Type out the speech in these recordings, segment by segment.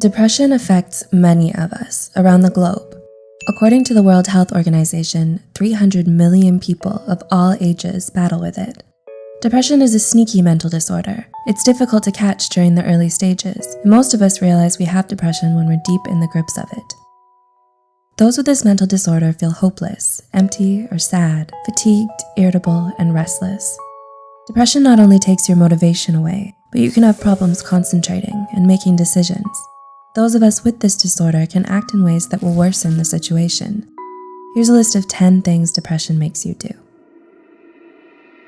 Depression affects many of us around the globe. According to the World Health Organization, 300 million people of all ages battle with it. Depression is a sneaky mental disorder. It's difficult to catch during the early stages, and most of us realize we have depression when we're deep in the grips of it. Those with this mental disorder feel hopeless, empty or sad, fatigued, irritable, and restless. Depression not only takes your motivation away, but you can have problems concentrating and making decisions. Those of us with this disorder can act in ways that will worsen the situation. Here's a list of 10 things depression makes you do.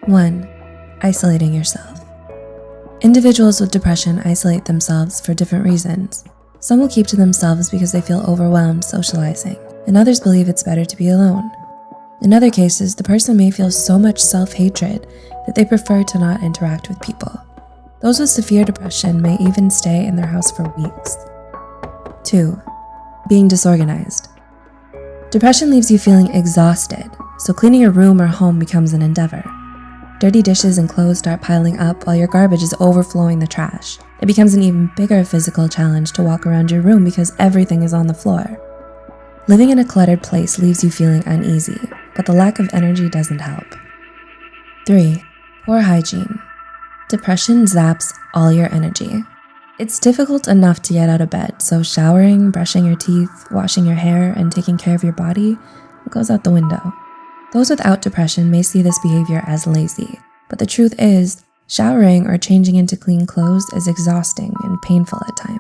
1. Isolating yourself. Individuals with depression isolate themselves for different reasons. Some will keep to themselves because they feel overwhelmed socializing, and others believe it's better to be alone. In other cases, the person may feel so much self-hatred that they prefer to not interact with people. Those with severe depression may even stay in their house for weeks. 2. Being disorganized. Depression leaves you feeling exhausted, so cleaning your room or home becomes an endeavor. Dirty dishes and clothes start piling up while your garbage is overflowing the trash. It becomes an even bigger physical challenge to walk around your room because everything is on the floor. Living in a cluttered place leaves you feeling uneasy, but the lack of energy doesn't help. 3. Poor hygiene. Depression zaps all your energy. It's difficult enough to get out of bed, so showering, brushing your teeth, washing your hair, and taking care of your body goes out the window. Those without depression may see this behavior as lazy, but the truth is, showering or changing into clean clothes is exhausting and painful at times.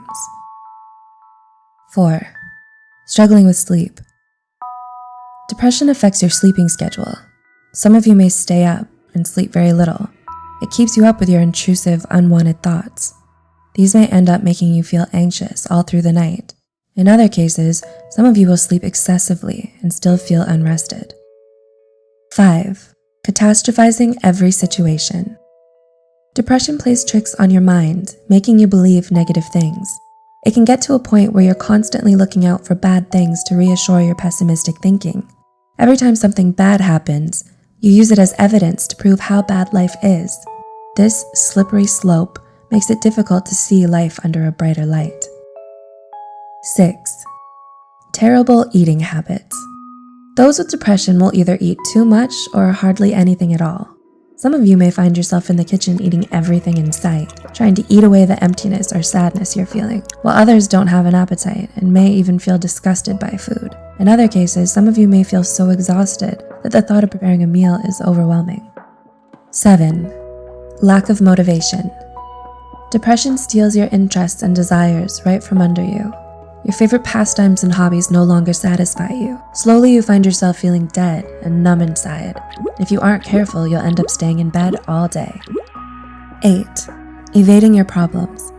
4. Struggling with sleep. Depression affects your sleeping schedule. Some of you may stay up and sleep very little. It keeps you up with your intrusive, unwanted thoughts. These may end up making you feel anxious all through the night. In other cases, some of you will sleep excessively and still feel unrested. 5. Catastrophizing every situation. Depression plays tricks on your mind, making you believe negative things. It can get to a point where you're constantly looking out for bad things to reassure your pessimistic thinking. Every time something bad happens, you use it as evidence to prove how bad life is. This slippery slope makes it difficult to see life under a brighter light. 6. Terrible eating habits. Those with depression will either eat too much or hardly anything at all. Some of you may find yourself in the kitchen eating everything in sight, trying to eat away the emptiness or sadness you're feeling, while others don't have an appetite and may even feel disgusted by food. In other cases, some of you may feel so exhausted that the thought of preparing a meal is overwhelming. 7. Lack of motivation. Depression steals your interests and desires right from under you. Your favorite pastimes and hobbies no longer satisfy you. Slowly, you find yourself feeling dead and numb inside. If you aren't careful, you'll end up staying in bed all day. 8. Evading your problems.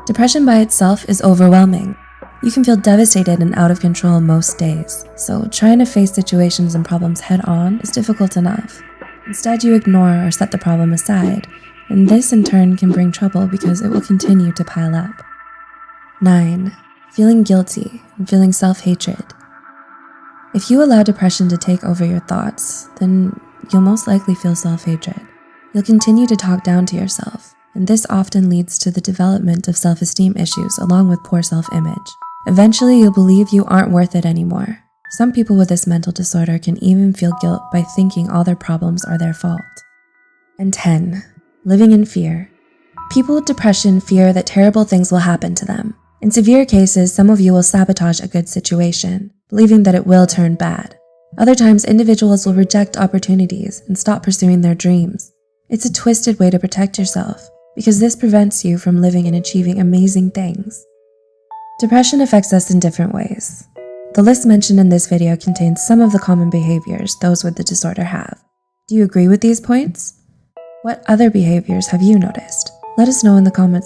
Depression by itself is overwhelming. You can feel devastated and out of control most days, so trying to face situations and problems head-on is difficult enough. Instead, you ignore or set the problem aside, and this in turn can bring trouble because it will continue to pile up. 9. Feeling guilty and feeling self-hatred. If you allow depression to take over your thoughts, then you'll most likely feel self-hatred. You'll continue to talk down to yourself, and this often leads to the development of self-esteem issues along with poor self-image. Eventually, you'll believe you aren't worth it anymore. Some people with this mental disorder can even feel guilt by thinking all their problems are their fault. And 10. Living in fear. People with depression fear that terrible things will happen to them. In severe cases, some of you will sabotage a good situation, believing that it will turn bad. Other times, individuals will reject opportunities and stop pursuing their dreams. It's a twisted way to protect yourself, because this prevents you from living and achieving amazing things. Depression affects us in different ways. The list mentioned in this video contains some of the common behaviors those with the disorder have. Do you agree with these points? What other behaviors have you noticed? Let us know in the comments.